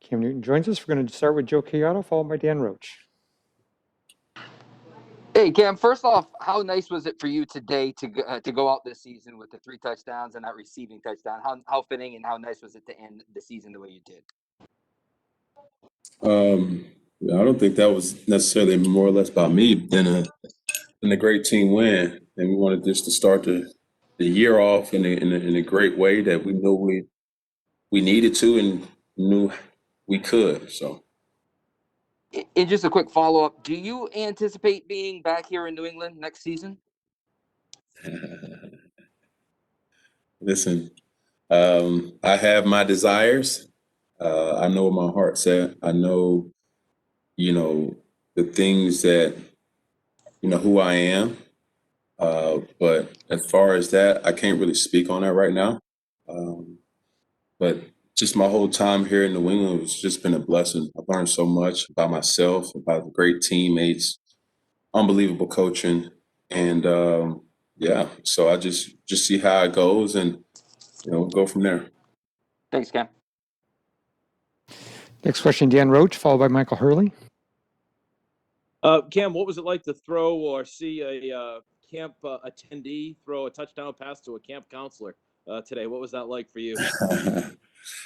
Cam Newton joins us. We're going to start with Joe Chiotto, followed by Dan Roach. Hey, Cam, first off, how nice was it for you today to go out this season with the 3 touchdowns and that receiving touchdown? How fitting and how nice was it to end the season the way you did? I don't think that was necessarily more or less about me than a great team win. And we wanted just to start the year off in a great way that we knew we needed to and knew we could. So. And just a quick follow-up, do you anticipate being back here in New England next season? Listen, I have my desires. I know what my heart's at. I know, the things that, who I am. But as far as that, I can't really speak on that right now. But just my whole time here in New England has just been a blessing. I've learned so much about myself, about the great teammates, unbelievable coaching. And so I just see how it goes and, go from there. Thanks, Cam. Next question, Dan Roach, followed by Michael Hurley. Cam, what was it like to throw or see a camp attendee throw a touchdown pass to a camp counselor today? What was that like for you?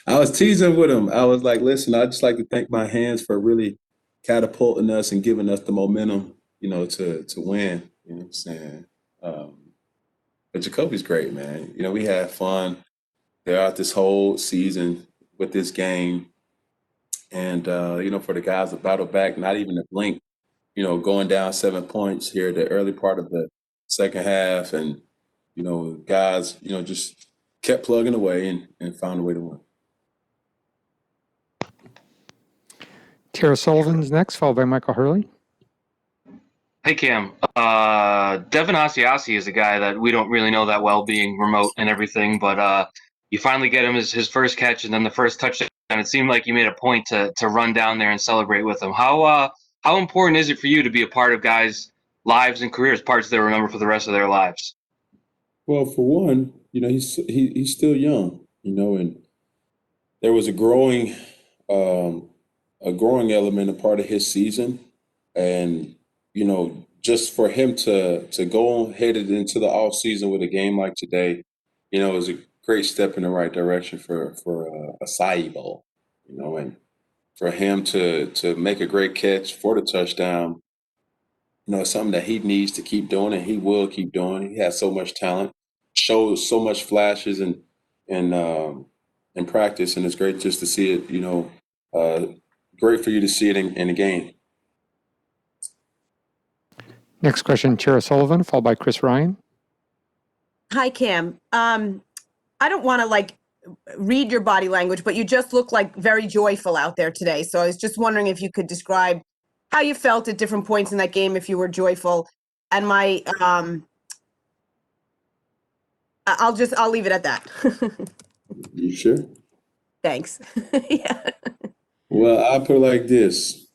I was teasing with him. I was like, listen, I'd just like to thank my hands for really catapulting us and giving us the momentum, to win. You know what I'm saying? But Jacoby's great, man. We had fun throughout this whole season with this game. And, for the guys to battle back, not even a blink, going down 7 points here, the early part of the second half. And, guys, just kept plugging away and found a way to win. Tara Sullivan's next, followed by Michael Hurley. Hey, Cam. Devin Asiasi is a guy that we don't really know that well, being remote and everything, but you finally get him his first catch and then the first touchdown. And it seemed like you made a point to run down there and celebrate with him. How important is it for you to be a part of guys' lives and careers, parts they remember for the rest of their lives? Well, for one, he's still young, and there was a growing element, a part of his season, and just for him to go headed into the off season with a game like today, is a great step in the right direction for a Acai Bowl, and for him to make a great catch for the touchdown, it's something that he needs to keep doing, and he will keep doing. He has so much talent, shows so much flashes in practice, and it's great just to see it. Great for you to see it in the game. Next question, Tara Sullivan, followed by Chris Ryan. Hi, Cam. I don't want to read your body language, but you just look very joyful out there today. So I was just wondering if you could describe how you felt at different points in that game, if you were joyful. And I'll leave it at that. You sure? Thanks. Yeah. Well, I'll put it like this.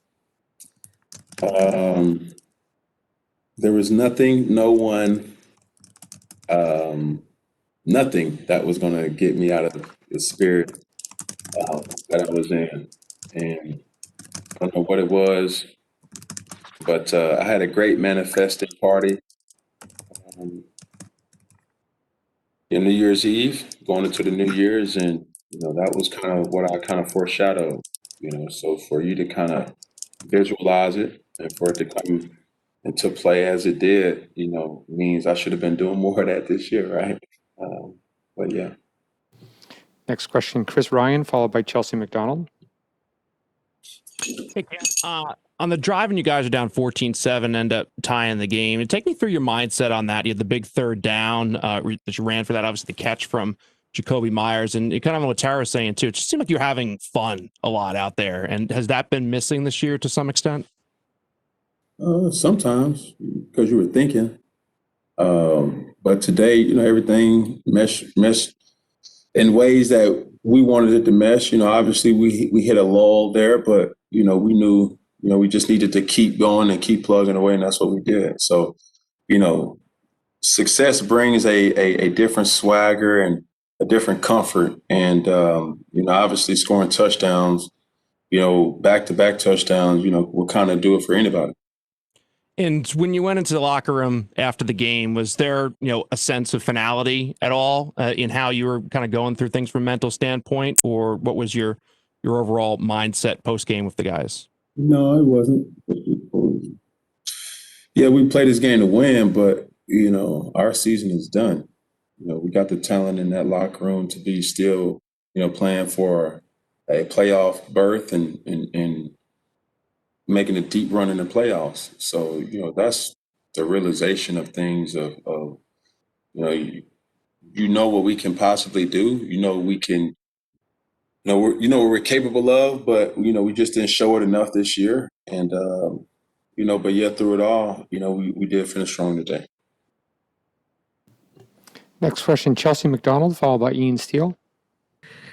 There was nothing, no one, nothing that was going to get me out of the spirit that I was in. And I don't know what it was, but I had a great manifesting party in New Year's Eve, going into the New Year's, and that was kind of what I kind of foreshadowed. So for you to kind of visualize it and for it to come into play as it did, means I should have been doing more of that this year, right? But yeah. Next question, Chris Ryan, followed by Chelsea McDonald. Hey, Cam, on the drive when you guys are down 14-7, end up tying the game. Take me through your mindset on that. You had the big third down that you ran for that, obviously the catch from Jakobi Meyers, and kind of what Tara was saying too. It just seemed like you're having fun a lot out there. And has that been missing this year to some extent? Sometimes, because you were thinking. But today, everything meshed in ways that we wanted it to mesh. Obviously we hit a lull there, but we knew, we just needed to keep going and keep plugging away, and that's what we did. So, success brings a different swagger and a different comfort. And, obviously scoring touchdowns, back-to-back touchdowns, will kind of do it for anybody. And when you went into the locker room after the game, was there, a sense of finality at all in how you were kind of going through things from a mental standpoint, or what was your overall mindset post game with the guys? No, it wasn't. Yeah, we played this game to win, but our season is done. We got the talent in that locker room to be still, playing for a playoff berth and making a deep run in the playoffs. So, that's the realization of things of what we can possibly do. We can, what we're capable of, but, we just didn't show it enough this year. And, but yet through it all, we did finish strong today. Next question, Chelsea McDonald, followed by Ian Steele.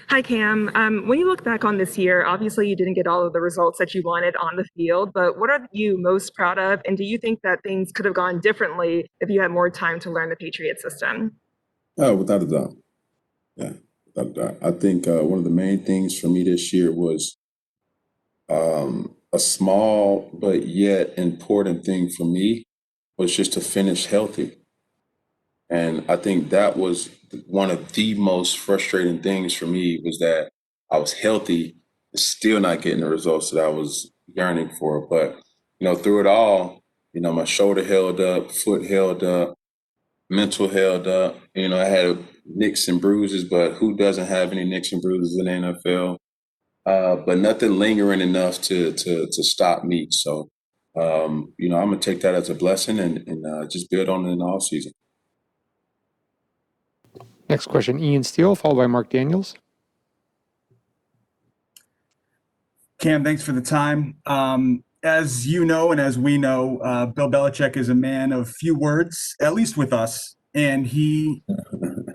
Hi, Cam. When you look back on this year, obviously you didn't get all of the results that you wanted on the field, but what are you most proud of? And do you think that things could have gone differently if you had more time to learn the Patriot system? Oh, without a doubt. Yeah, without a doubt. I think one of the main things for me this year was a small but yet important thing for me was just to finish healthy. And I think that was one of the most frustrating things for me, was that I was healthy and still not getting the results that I was yearning for. But, through it all, my shoulder held up, foot held up, mental held up. I had nicks and bruises, but who doesn't have any nicks and bruises in the NFL? But nothing lingering enough to stop me. So, I'm going to take that as a blessing and just build on it in the off season. Next question, Ian Steele, followed by Mark Daniels. Cam, thanks for the time. As you know, and as we know, Bill Belichick is a man of few words, at least with us. And he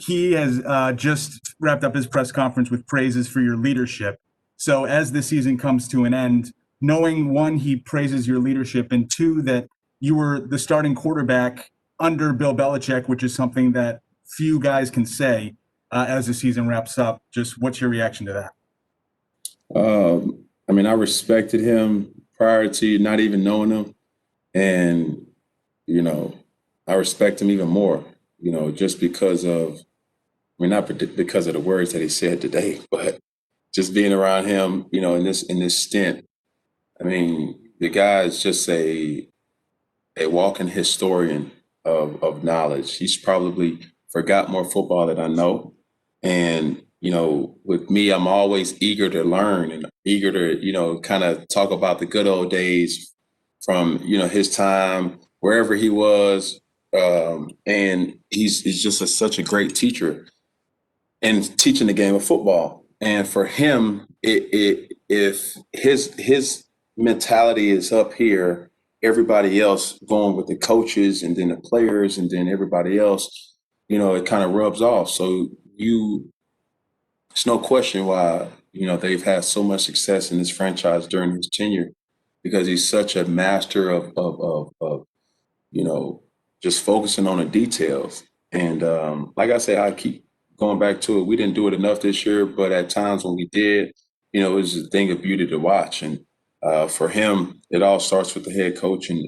has just wrapped up his press conference with praises for your leadership. So as the season comes to an end, knowing, one, he praises your leadership, and two, that you were the starting quarterback under Bill Belichick, which is something that few guys can say as the season wraps up. Just what's your reaction to that? I respected him prior to not even knowing him. And, I respect him even more, just because of, not because of the words that he said today, but just being around him, in this stint. The guy is just a walking historian of knowledge. He's probably forgot more football than I know. And, with me, I'm always eager to learn and eager to, kind of talk about the good old days from, his time, wherever he was. And he's just such a great teacher and teaching the game of football. And for him, if his mentality is up here, everybody else going with the coaches and then the players and then everybody else, it kind of rubs off. So it's no question why, they've had so much success in this franchise during his tenure, because he's such a master of just focusing on the details. And like I say, I keep going back to it. We didn't do it enough this year, but at times when we did, it was a thing of beauty to watch. And for him, it all starts with the head coach, and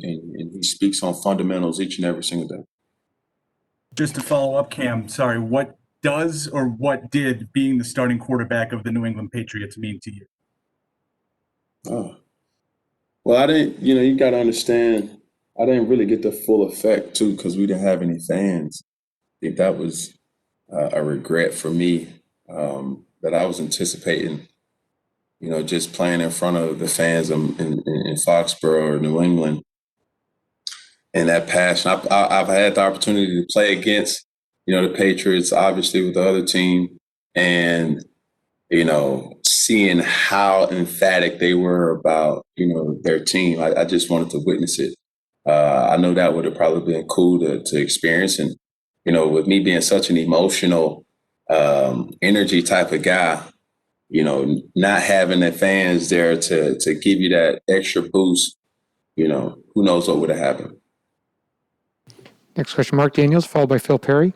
he speaks on fundamentals each and every single day. Just to follow up, Cam, sorry, what does or what did being the starting quarterback of the New England Patriots mean to you? Oh, well, I didn't, you got to understand, I didn't really get the full effect too, because we didn't have any fans. I think that was a regret for me, that I was anticipating, just playing in front of the fans in Foxborough or New England. And that passion, I've had the opportunity to play against, the Patriots, obviously with the other team, and, seeing how emphatic they were about, their team. I just wanted to witness it. I know that would have probably been cool to experience. And, with me being such an emotional, energy type of guy, not having the fans there to give you that extra boost, who knows what would have happened. Next question, Mark Daniels, followed by Phil Perry.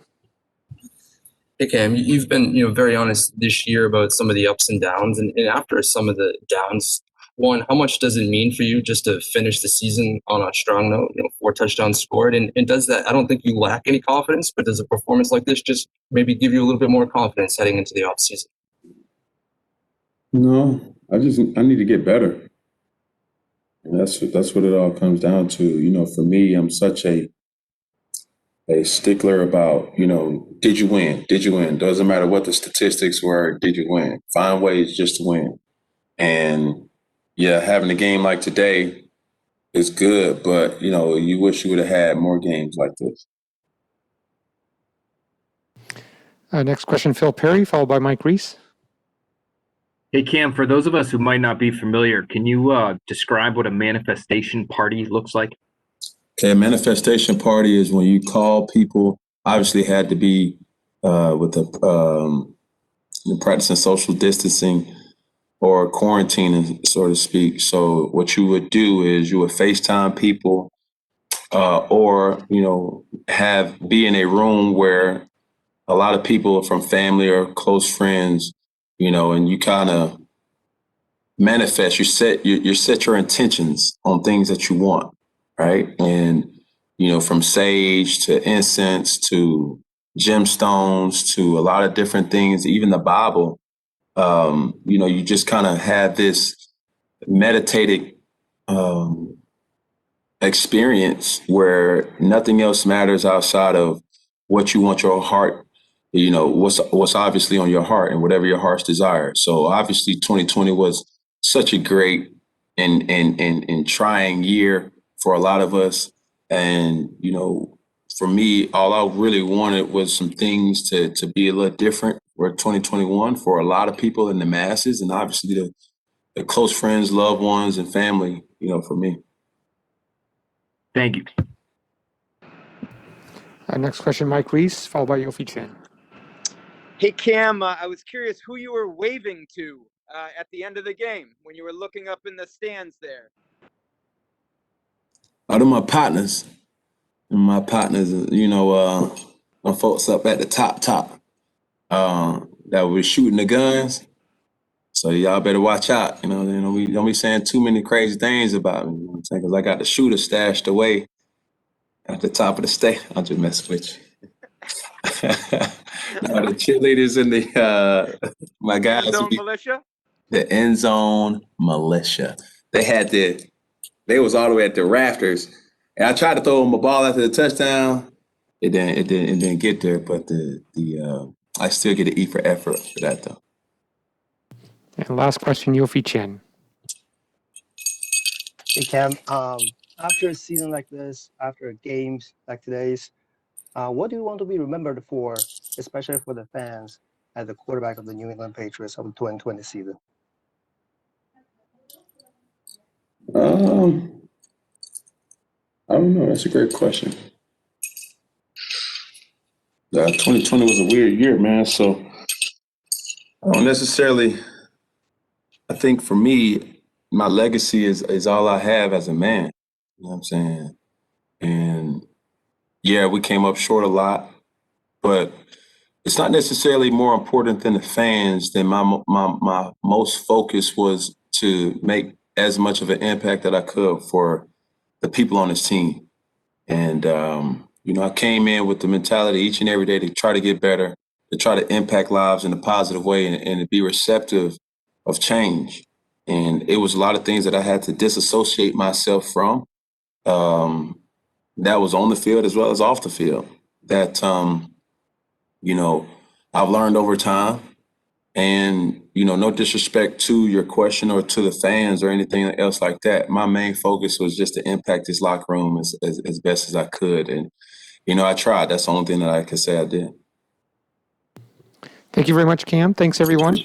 Hey, Cam, you've been very honest this year about some of the ups and downs, and after some of the downs, one, how much does it mean for you just to finish the season on a strong note? 4 touchdowns scored, and does that? I don't think you lack any confidence, but does a performance like this just maybe give you a little bit more confidence heading into the offseason? No, I need to get better. And that's what it all comes down to. For me, I'm such a stickler about, did you win? Did you win? Doesn't matter what the statistics were, did you win? Find ways just to win. And yeah, having a game like today is good, but you wish you would have had more games like this. Next question, Phil Perry, followed by Mike Reese. Hey, Cam, for those of us who might not be familiar, can you describe what a manifestation party looks like? Okay, a manifestation party is when you call people, obviously had to be with the practicing social distancing or quarantining, so to speak. So what you would do is you would FaceTime people or, be in a room where a lot of people from family or close friends, and you kind of manifest, you set your intentions on things that you want, right? And, from sage to incense to gemstones to a lot of different things, even the Bible, you just kind of have this meditative experience where nothing else matters outside of what you want your heart, what's obviously on your heart and whatever your heart's desire. So obviously 2020 was such a great and trying year for a lot of us. And, for me, all I really wanted was some things to be a little different for 2021 for a lot of people in the masses, and obviously the close friends, loved ones, and family, for me. Thank you. Next question, Mike Reese, followed by Yofi Chen. Hey, Cam, I was curious who you were waving to at the end of the game when you were looking up in the stands there. Out of my partners, my folks up at the top, that were shooting the guns. So y'all better watch out. We don't be saying too many crazy things about me. Because I got the shooter stashed away at the top of the state. I'll just mess with you. No, the cheerleaders and my guys. End zone militia? The end zone militia. They was all the way at the rafters. And I tried to throw them a ball after the touchdown. It didn't get there, but I still get an E for effort for that though. And last question, Yofi Chen. Hey, Cam, after a season like this, after games like today's, what do you want to be remembered for, especially for the fans, as the quarterback of the New England Patriots of the 2020 season? I don't know. That's a great question. 2020 was a weird year, man. So I don't necessarily. I think for me, my legacy is all I have as a man. You know what I'm saying? And yeah, we came up short a lot, but it's not necessarily more important than the fans. Than my most focus was to make as much of an impact that I could for the people on this team. And, I came in with the mentality each and every day to try to get better, to try to impact lives in a positive way and to be receptive of change. And it was a lot of things that I had to disassociate myself from. That was on the field as well as off the field that, I've learned over time. And, no disrespect to your question or to the fans or anything else like that. My main focus was just to impact this locker room as best as I could. And, I tried. That's the only thing that I could say I did. Thank you very much, Cam. Thanks, everyone.